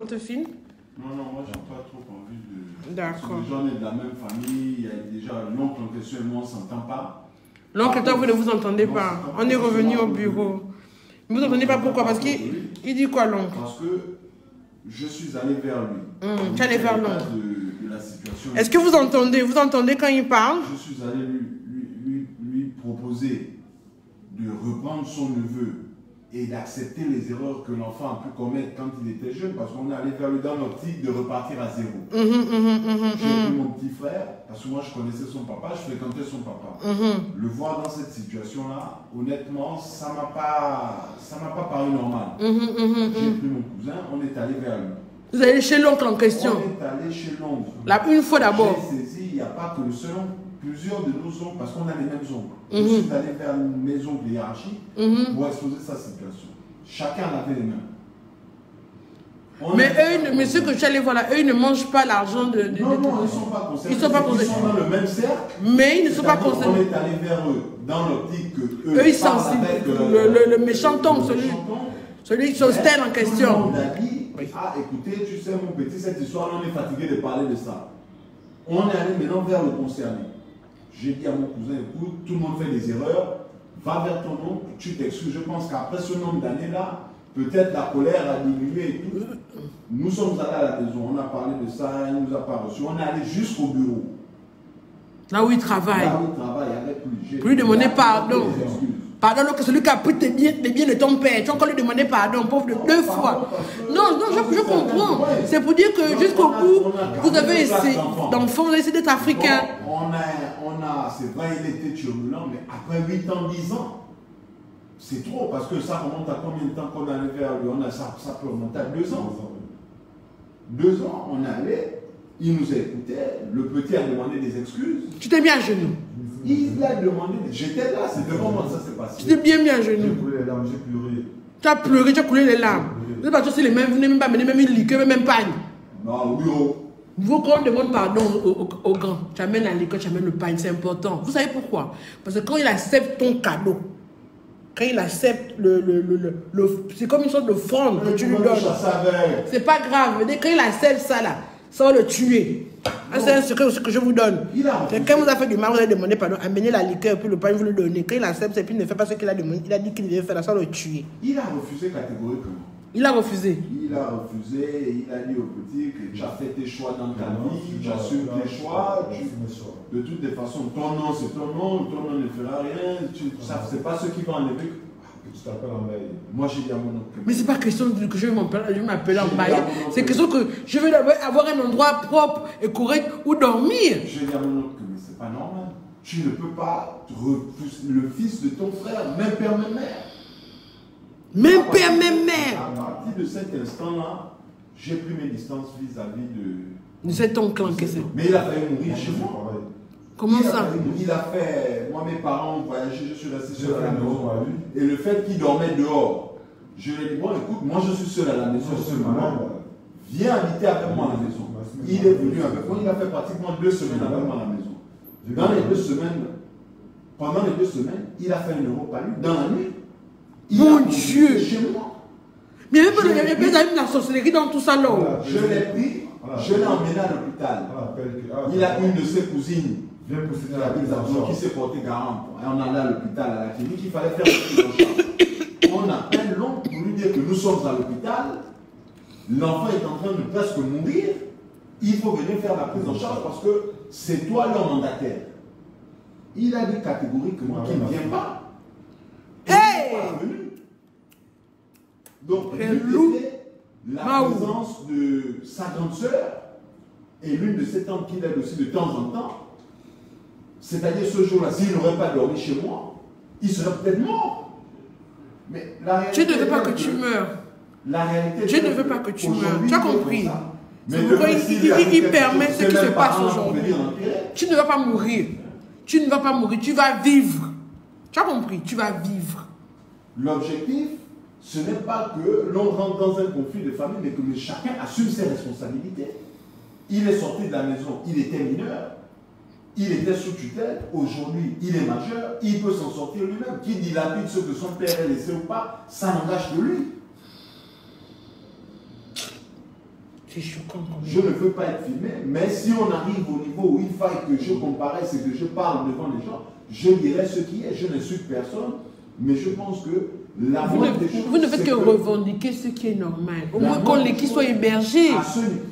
On te filme? Non, moi j'ai pas trop envie de... D'accord. Les gens sont de la même famille, il y a déjà l'oncle en question et moi on ne s'entend pas. L'oncle, toi vous ne vous entendez pas. On est revenu au bureau. Vous ne vous entendez pas pourquoi? Parce qu'il dit quoi l'oncle? Parce que je suis allé vers lui. Tu es allé vers l'oncle. De la situation. Est-ce que vous entendez? Vous entendez quand il parle? Je suis allé lui proposer de reprendre son neveu et d'accepter les erreurs que l'enfant a pu commettre quand il était jeune, parce qu'on est allé vers lui dans l'optique de repartir à zéro. J'ai pris mon petit frère, parce que moi je connaissais son papa, je fréquentais son papa. Le voir dans cette situation-là, honnêtement, ça m'a pas paru normal. J'ai pris mon cousin, on est allé vers lui. Vous allez chez l'oncle en question? On est allé chez l'oncle. Une fois d'abord. J'ai saisi, il n'y a pas que le seul oncle, plusieurs de nos oncles, parce qu'on a les mêmes oncles. Je suis allé vers une maison de hiérarchie pour exposer sa situation. Chacun avait les mêmes. Mais ceux que je suis allé voir là, eux, ils ne mangent pas l'argent de... Non, ils ne sont pas concernés. Ils sont pas concernés. Ils sont dans le même cercle. Mais ils ne sont pas concernés. On est allé vers eux dans l'optique que eux ils sont le méchant oncle, celui qui s'ostène en question. On a dit, ah écoutez, tu sais mon petit, cette histoire, on est fatigué de parler de ça. On est allé maintenant vers le concerné. J'ai dit à mon cousin, écoute, tout le monde fait des erreurs, va vers ton oncle, tu t'excuses. Je pense qu'après ce nombre d'années-là, peut-être la colère a diminué et tout. Nous sommes allés à la maison, on a parlé de ça, il ne nous a pas reçus. On est allé jusqu'au bureau. Là où il travaille. Là où il travaille avec lui. Pour lui demander pardon. Pardon, que celui qui a pris tes biens de ton père. Tu as encore lui demander pardon, pauvre, de 2 fois. Non, je comprends. C'est pour dire que jusqu'au bout, vous avez essayé d'enfant, vous avez essayé d'être africain. C'est vrai, il était turbulent, mais après 8 ans, 10 ans, c'est trop, parce que ça remonte à combien de temps qu'on est allé vers lui? Ça peut remonter à 2 ans. 2 ans, on est allé, il nous a écoutés, le petit a demandé des excuses. Tu t'es mis à genoux? Il a demandé, j'étais là, c'est devant moi que ça s'est passé. Tu t'es bien mis à genoux? J'ai coulé les larmes, j'ai pleuré. Tu as pleuré, tu as coulé les larmes. Vous êtes parti aussi les mêmes, vous n'avez même pas mené même une liqueur, même pagne. Non, oui, oh. Vous, quand on demande pardon au grand, tu amènes la liqueur, tu amènes le pain, c'est important. Vous savez pourquoi? Parce que quand il accepte ton cadeau, quand il accepte c'est comme une sorte de fronde que tu lui donnes. C'est pas grave. Quand il accepte ça là, ça va le tuer. C'est un secret aussi que je vous donne. Quand vous a fait du mal, vous allez demander pardon, amenez la liqueur, puis le pain, vous le donnez. Quand il accepte, et puis il ne fait pas ce qu'il a demandé, il a dit qu'il devait faire, ça va le tuer. Il a refusé catégoriquement. Il a refusé. Il a refusé, il a dit au petit que tu as fait tes choix dans ta vie, tu assumes tes choix. De toutes les façons, ton nom c'est ton nom ne fera rien. C'est pas ce qui va enlever. Tu t'appelles en bail. Moi j'ai dit à mon oncle. Mais c'est pas question que je vais m'appeler en bail. C'est question que je vais avoir un endroit propre et correct où dormir. J'ai dit à mon oncle, mais c'est pas normal. Tu ne peux pas refuser le fils de ton frère, même père, même mère. Même père, même mère. À partir de cet instant-là, j'ai pris mes distances vis-à-vis de cet oncle en question. Mais il a failli mourir chez moi. Comment ça? Il a fait, moi mes parents ont voyagé, je suis resté seul à la maison. Et le fait qu'il dormait dehors, je lui ai dit, bon écoute, moi je suis seul à la maison, viens habiter avec moi à la maison. Il est venu avec moi, il a fait pratiquement 2 semaines avec moi à la maison. Dans les 2 semaines, pendant les 2 semaines, il a fait un Europe à lui, dans la nuit. Mon Dieu! Chez moi. Mais il y a même la sorcellerie dans tout ça là. Je l'ai pris, je l'ai emmené à l'hôpital. Il a une de ses cousines qui s'est portée garante. On allait à l'hôpital, à la clinique, il fallait faire une prise en charge. On appelle l'oncle pour lui dire que nous sommes à l'hôpital, l'enfant est en train de presque mourir, il faut venir faire la prise en charge parce que c'est toi le mandataire. Il a dit catégoriquement qu'il ne vient pas. Donc, la présence de sa grande sœur et l'une de ses tantes qui l'aide aussi de temps en temps. C'est-à-dire ce jour-là, s'il n'aurait pas dormi chez moi, il serait peut-être mort. Mais la réalité, Dieu ne veut pas que tu meurs. La réalité, Dieu ne veut pas que tu meurs. Tu as compris? Mais il permet ce qui se passe aujourd'hui. Tu ne vas pas mourir. Tu ne vas pas mourir. Tu vas vivre. Tu as compris? Tu vas vivre. L'objectif, ce n'est pas que l'on rentre dans un conflit de famille, mais que chacun assume ses responsabilités. Il est sorti de la maison, il était mineur, il était sous tutelle, aujourd'hui il est majeur, il peut s'en sortir lui-même. Qui dilapide ce que son père a laissé ou pas, ça n'engage que lui. C'est choquant. Je ne veux pas être filmé, mais si on arrive au niveau où il faille que je comparaisse et que je parle devant les gens, je dirai ce qui est. Je n'insulte personne, mais je pense que la moindre des choses. Vous ne faites que revendiquer ce qui est normal. Au moins qu'on l'équipe soit hébergé.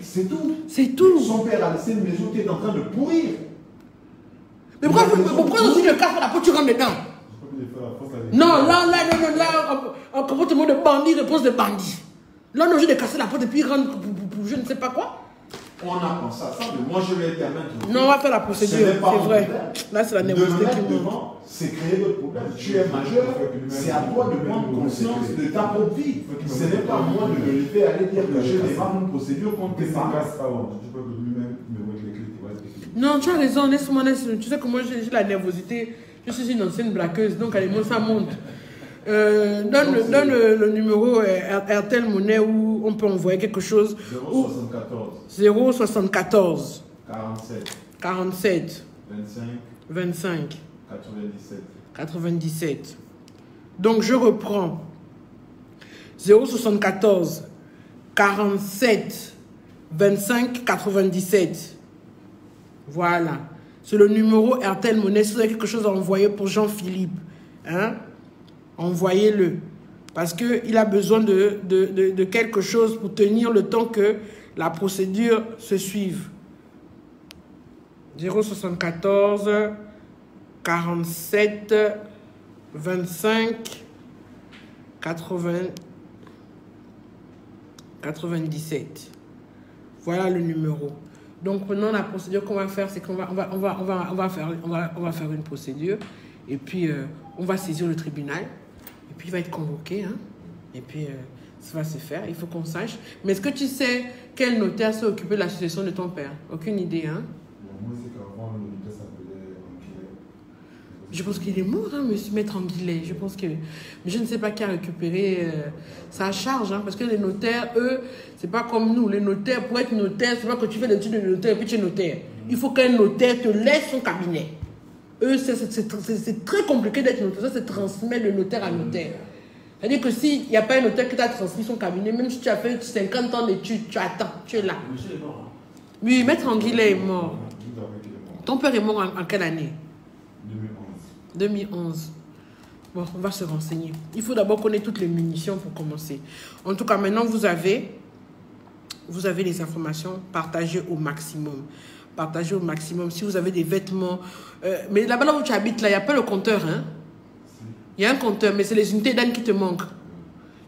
C'est tout. C'est tout. Son père a laissé une maison qui est en train de pourrir. Mais pourquoi on dit le cas pour la peau, tu rentres dedans? Non, là, en comportement de bandit, réponse de bandit. Là, on est obligé de casser la porte et puis rendre pour je ne sais pas quoi. On a pensé à ça, mais moi je vais être à mettre. Non, on va faire la procédure, c'est vrai. Là, c'est la nervosité qui monte. C'est créer votre problème. Tu es majeur, c'est à toi de prendre conscience de ta propre vie. Ce n'est pas à moi de me lever à aller dire que je n'ai pas une procédure contre tes parents. Non, tu as raison, laisse-moi. Tu sais que moi j'ai la nervosité. Je suis une ancienne braqueuse, donc allez, moi ça monte. Donne le numéro RTL Monnaie où on peut envoyer quelque chose. 074 47 25 97. Donc je reprends. 074 47 25 97. Voilà. C'est le numéro RTL Monnaie. Si vous avez quelque chose à envoyer pour Jean-Philippe, hein, envoyez-le. Parce qu'il a besoin de quelque chose pour tenir le temps que la procédure se suive. 074 47 25 97. Voilà le numéro. Donc maintenant la procédure qu'on va faire, c'est qu'on va faire une procédure et puis on va saisir le tribunal et puis il va être convoqué, hein, et puis ça va se faire. Il faut qu'on sache. Mais est-ce que tu sais quel notaire s'est occupé de la succession de ton père? Aucune idée, hein? Moi, c'est qu'avant, le notaire s'appelait Anguillet. Je pense qu'il est mort, hein, monsieur Maître Anguillet. Je pense que... Mais je ne sais pas qui a récupéré sa charge, hein, parce que les notaires, eux, c'est pas comme nous. Les notaires, pour être notaire, c'est pas que tu fais l'étude de notaire et puis tu es notaire. Il faut qu'un notaire te laisse son cabinet. Eux, c'est très compliqué d'être notaire. Ça, c'est transmettre le notaire à notaire. C'est-à-dire que s'il n'y a pas un notaire qui t'a transmis son cabinet, même si tu as fait 50 ans d'études, tu attends, tu es là. Monsieur est mort. Oui, Maître Anguillet est mort. Ton père est mort en quelle année? 2011. Bon, on va se renseigner. Il faut d'abord connaître toutes les munitions pour commencer. En tout cas, maintenant, vous avez les informations. Partagez au maximum. Partagez au maximum. Si vous avez des vêtements... mais là-bas, là où tu habites, là, il n'y a pas le compteur, hein? Il y a un compteur, mais c'est les unités d'âne qui te manquent.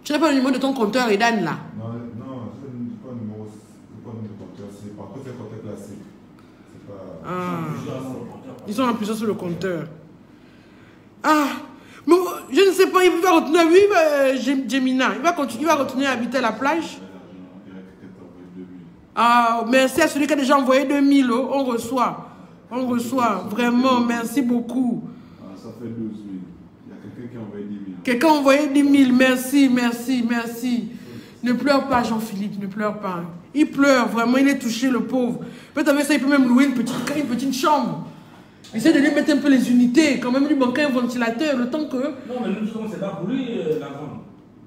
Tu n'as pas le numéro de ton compteur et d'âne, là? Non, je n'ai pas le numéro de compteur. Par contre, c'est le compteur classique. Ils sont en plusieurs sur le compteur. Ah, mais je ne sais pas, il va continuer à vivre, Gemina. Il va continuer à habiter à la plage. Ah, merci à celui qui a déjà envoyé 2000. Oh, on reçoit. On reçoit. Vraiment, merci beaucoup. Ça fait 12 000. Il y a quelqu'un qui a envoyé 10 000. Quelqu'un a envoyé 10 000. Merci, merci, merci. Ne pleure pas, Jean-Philippe, ne pleure pas. Il pleure, vraiment, il est touché, le pauvre. Peut-être avec ça, il peut même louer une petite chambre. Essaye de lui mettre un peu les unités, quand même lui manquer un ventilateur, le temps que... Non, mais nous, c'est pas pour lui, la grande.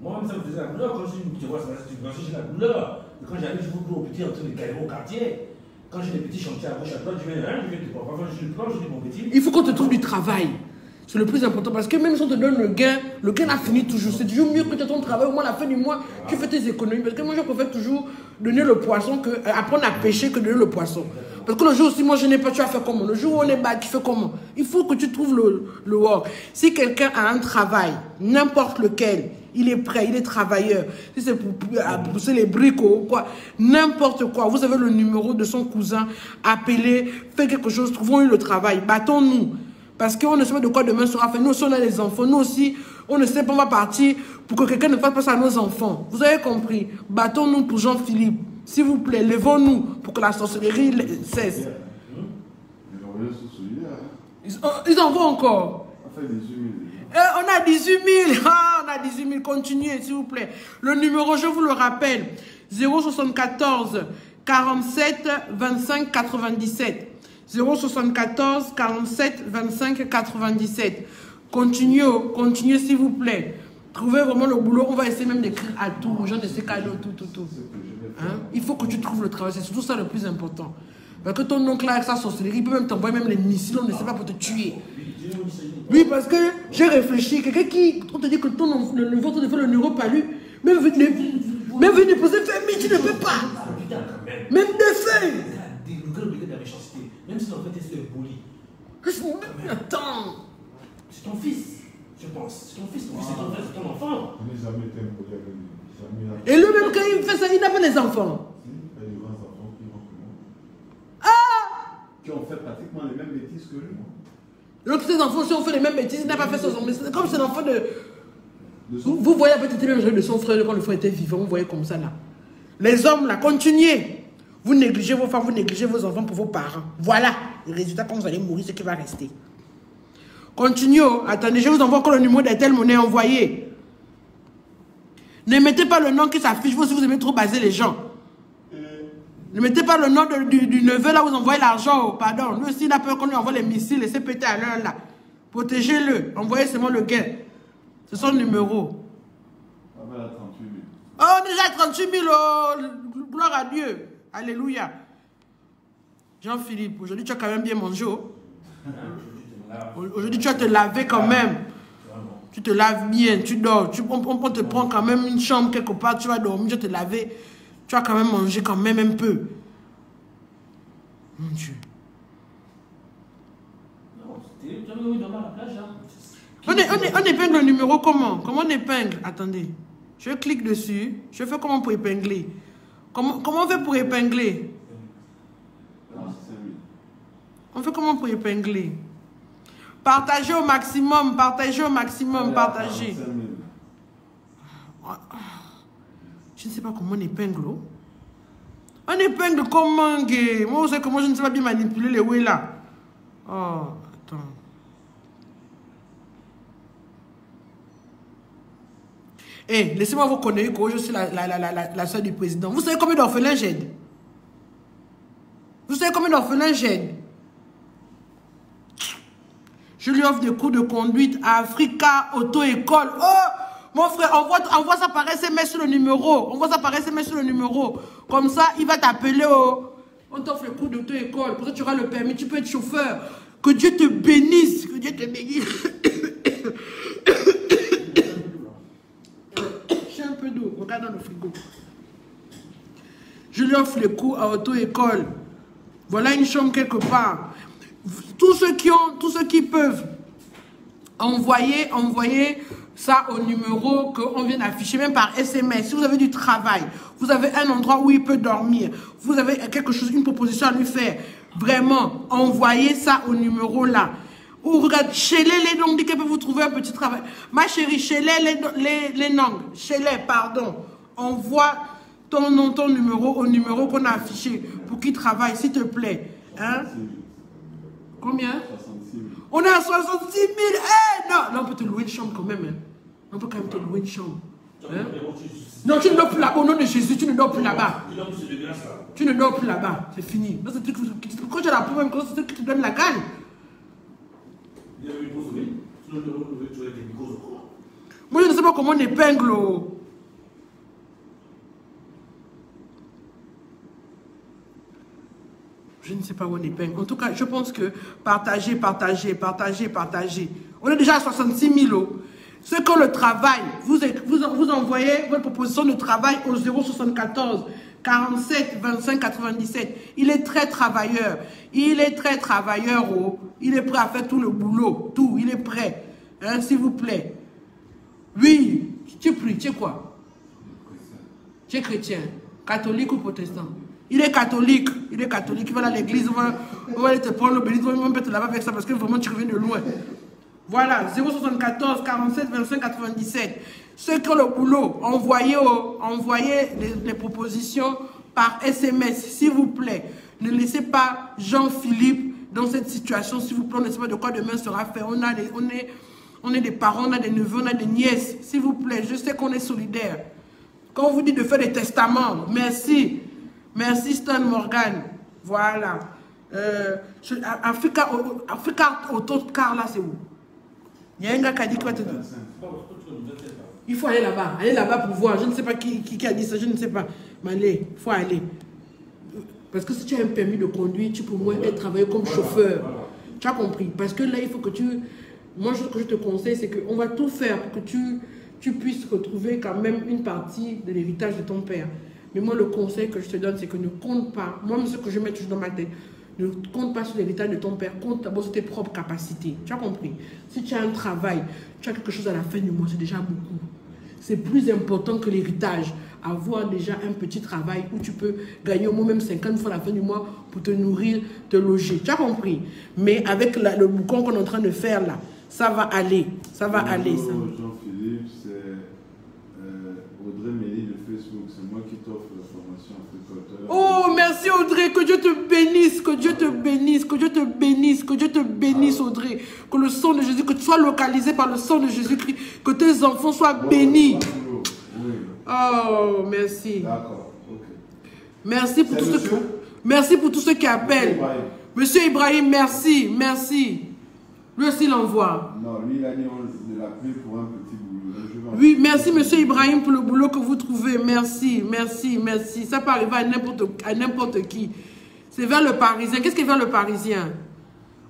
Moi-même, ça me faisait la douleur. Quand tu vois, j'ai la douleur. Et quand j'arrive, je vous au petit en train de galérer au quartier. Quand j'ai des petits chantiers à gauche, à droite, je vais te voir. Parfois, je plonge, je dis mon petit. Il faut qu'on te trouve du travail. C'est le plus important. Parce que même si on te donne le gain a fini toujours. C'est toujours mieux que tu aies ton travail. Au moins, à la fin du mois, tu fais tes économies. Parce que moi, je préfère toujours donner le poisson, apprendre à pêcher que donner le poisson. Parce que le jour aussi, moi, je n'ai pas, tu as fait comment? Le jour où on est bas, tu fais comment? Il faut que tu trouves le work. Si quelqu'un a un travail, n'importe lequel, il est prêt, il est travailleur. Si c'est pour pousser les briques ou quoi, n'importe quoi. Vous avez le numéro de son cousin, appelez, faites quelque chose, trouvons-lui le travail. Battons-nous. Parce qu'on ne sait pas de quoi demain sera fait. Nous aussi, on a des enfants. Nous aussi, on ne sait pas, on va partir pour que quelqu'un ne fasse pas ça à nos enfants. Vous avez compris? Battons-nous pour Jean-Philippe. S'il vous plaît, levons-nous pour que la sorcellerie cesse. Ils en vont encore. On fait 18 000. On a 18 000. Ah, on a 18 000. Continuez, s'il vous plaît. Le numéro, je vous le rappelle. 074 47 25 97. 074 47 25 97. Continuez s'il vous plaît. Trouvez vraiment le boulot. On va essayer même d'écrire à tout. Je ne sais qu'à tout. Hein? Il faut que tu trouves le travail, c'est surtout ça le plus important. Parce que ton oncle là, avec sa sorcellerie, il peut même t'envoyer même les missiles, on ne sait pas pour te tuer. Oui, parce que j'ai réfléchi, quelqu'un qui, on te dit que votre le neuro palu, même venir déposer famille, tu ne peux pas. Même des feuilles. Le gars de la méchanceté, même si en fait c'est poli. Attends. C'est ton fils, je pense. C'est ton fils, c'est ton frère, c'est ton enfant. Je n'ai jamais été impoli avec lui. Et lui-même, quand il fait ça, il n'a pas des enfants. Il y a des grands enfants qui vont Qui ont fait pratiquement les mêmes bêtises que lui. Donc ses enfants, si on fait les mêmes bêtises, il n'a pas fait son enfant. C'est comme c'est l'enfant de... Vous voyez peut-être même de son frère quand le frère était vivant, vous voyez comme ça là. Les hommes là, continuez. Vous négligez vos femmes, vous négligez vos enfants pour vos parents. Voilà. Le résultat, quand vous allez mourir, ce qui va rester. Continuez. Attendez, je vous envoie encore le numéro d'Airtel Money envoyé. Ne mettez pas le nom qui s'affiche, vous si vous aimez trop baser les gens. Ne mettez pas le nom du neveu là où vous envoyez l'argent. Pardon. Lui aussi, il a peur qu'on lui envoie les missiles, laissez péter à l'heure là. Protégez-le. Envoyez seulement le gain. C'est son numéro. Ah ben, 38 000. Oh, déjà 38 000. Oh, gloire à Dieu. Alléluia. Jean-Philippe, aujourd'hui tu as quand même bien mangé. Oh. Aujourd'hui tu vas te laver quand même. Tu te laves bien, tu dors. On te prend quand même une chambre quelque part, tu vas dormir, tu vas te laver. Tu vas quand même manger quand même un peu. Mon Dieu. On épingle le numéro comment? Comment on épingle? Attendez. Je clique dessus. Je fais comment pour épingler? Comment on fait pour épingler? On fait comment pour épingler? Partagez au maximum, partagez au maximum, partagez. Je ne sais pas comment on épingle. On épingle comment, gay? Moi, vous savez comment je ne sais pas bien manipuler les ouais là. Oh, attends. Eh, laissez-moi vous connaître que je suis la soeur du président. Vous savez combien d'orphelins j'aide? Vous savez combien d'orphelins j'aide? Je lui offre des cours de conduite à Africa Auto-École. Oh, mon frère, envoie ça par SMS sur le numéro. Envoie ça par SMS sur le numéro. Comme ça, il va t'appeler. On t'offre les cours d'auto-école. Pour ça, tu auras le permis. Tu peux être chauffeur. Que Dieu te bénisse. Que Dieu te bénisse. J'ai un peu d'eau. Regarde dans le frigo. Je lui offre les cours à auto-école. Voilà une chambre quelque part. Tous ceux qui peuvent envoyer ça au numéro qu'on vient d'afficher, même par SMS. Si vous avez du travail, vous avez un endroit où il peut dormir, vous avez quelque chose, une proposition à lui faire, vraiment, envoyez ça au numéro là. Ou regarde, chez les noms, dit qu'elle peut vous trouver un petit travail. Ma chérie, chez les noms, pardon, envoie ton nom, ton numéro au numéro qu'on a affiché pour qu'il travaille, s'il te plaît. Hein? Combien? 66 000. On est à 66 000. Eh, non, on peut te louer une chambre quand même. Hein. On peut quand même te louer une chambre. Hein? Non, tu ne dors plus là-bas. Au nom de Jésus, tu ne dors plus là-bas. Tu ne dors plus là-bas. C'est fini. Quand tu as la problème, c'est ce qui te donne la gagne. Moi, je ne sais pas comment on épingle. Je ne sais pas où on épingle. En tout cas, je pense que partagez. On est déjà à 66 000. Ceux qui ont le travail, vous envoyez votre proposition de travail au 074 47 25 97. Il est très travailleur. Il est prêt à faire tout le boulot. Tout. Il est prêt. Hein, s'il vous plaît. Oui. Tu pries. Tu es quoi? Tu es chrétien. Catholique ou protestant? Il est catholique. Il va à l'église. On va aller te prendre le bénis. On va mettre là-bas avec ça parce que vraiment tu reviens de loin. Voilà. 074 47 25 97. Ceux qui ont le boulot, envoyez les propositions par SMS, s'il vous plaît. Ne laissez pas Jean-Philippe dans cette situation, s'il vous plaît. On ne sait pas de quoi demain sera fait. On est des parents, on a des neveux, on a des nièces. S'il vous plaît, je sais qu'on est solidaires. Quand on vous dit de faire des testaments, merci. Merci Stan Morgan. Voilà. Africa Autocar, là, c'est où? Il y a un gars qui a dit qu'il va te dire. Il faut aller là-bas. Allez là-bas pour voir. Je ne sais pas qui a dit ça. Je ne sais pas. Mais allez, il faut aller. Parce que si tu as un permis de conduire, tu peux au moins être travailler comme chauffeur. Voilà. Tu as compris? Parce que là, il faut que tu... Moi, ce que je te conseille, c'est qu'on va tout faire pour que tu puisses retrouver quand même une partie de l'héritage de ton père. Mais moi, le conseil que je te donne, c'est que ne compte pas. Moi, ce que je mets toujours dans ma tête, ne compte pas sur l'héritage de ton père, compte d'abord sur tes propres capacités. Tu as compris? Si tu as un travail, tu as quelque chose à la fin du mois, c'est déjà beaucoup. C'est plus important que l'héritage. Avoir déjà un petit travail où tu peux gagner au moins même 50 fois à la fin du mois pour te nourrir, te loger. Tu as compris? Mais avec le boucan qu'on est en train de faire là, ça va aller. Ça va aller. Ça. Jean-Philippe, c'est Audrey Mélie de Facebook. C'est moi qui t'offre la formation africaine. Oh, merci Audrey. Que Dieu te bénisse. Que Dieu te bénisse. Que Dieu te bénisse. Que Dieu te bénisse, Audrey. Que le sang de Jésus, que tu sois localisé par le sang de Jésus-Christ. Que tes enfants soient bénis. Oui. Oh, merci. D'accord, ok. Merci pour tous ceux qui appellent. Monsieur Ibrahim, merci, merci. Lui aussi l'envoie. Non, lui il a dit de l'appeler pour un petit boulot. Oui, merci Monsieur Ibrahim pour le boulot que vous trouvez. Merci, merci, merci. Ça peut arriver à n'importe qui. C'est vers le Parisien. Qu'est-ce qui est vers le Parisien?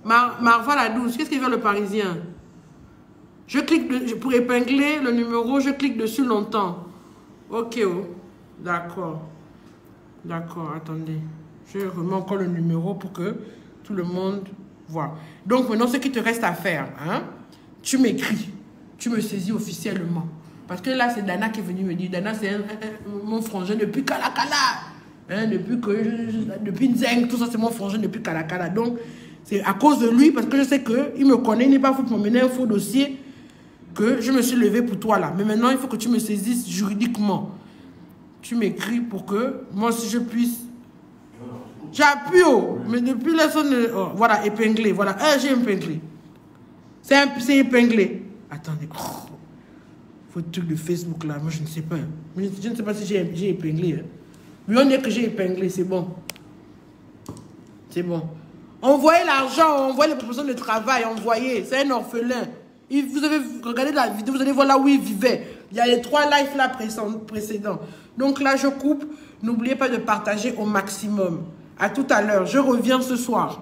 Marva la douce, qu'est-ce qui est vers le Parisien? Je clique pour épingler le numéro, je clique dessus longtemps. Ok, oh. D'accord. D'accord, attendez. Je remets encore le numéro pour que tout le monde voit. Donc maintenant, ce qui te reste à faire, hein, tu m'écris. Tu me saisis officiellement. Parce que là, c'est Dana qui est venue me dire. Dana, c'est mon frangin depuis Kalakala. Hein, depuis Nzeng, tout ça, c'est mon frangin depuis Kalakala. Donc, c'est à cause de lui, parce que je sais qu'il me connaît, il n'est pas fou pour m'emmener un faux dossier, que je me suis levé pour toi là. Mais maintenant, il faut que tu me saisisses juridiquement. Tu m'écris pour que moi aussi je puisse... J'appuie, mais depuis la sonne... Oh, voilà, épinglé. Voilà, j'ai épinglé. C'est épinglé. Attendez. Oh, faut le truc de Facebook là. Moi, je ne sais pas. Je ne sais pas si j'ai épinglé. Hein. Mais on dit que j'ai épinglé, c'est bon. C'est bon. Envoyez l'argent, envoyez les propositions de travail, envoyez. C'est un orphelin. Vous avez regardé la vidéo, vous allez voir là où il vivait. Il y a les 3 lives là précédents. Donc là, je coupe. N'oubliez pas de partager au maximum. À tout à l'heure. Je reviens ce soir.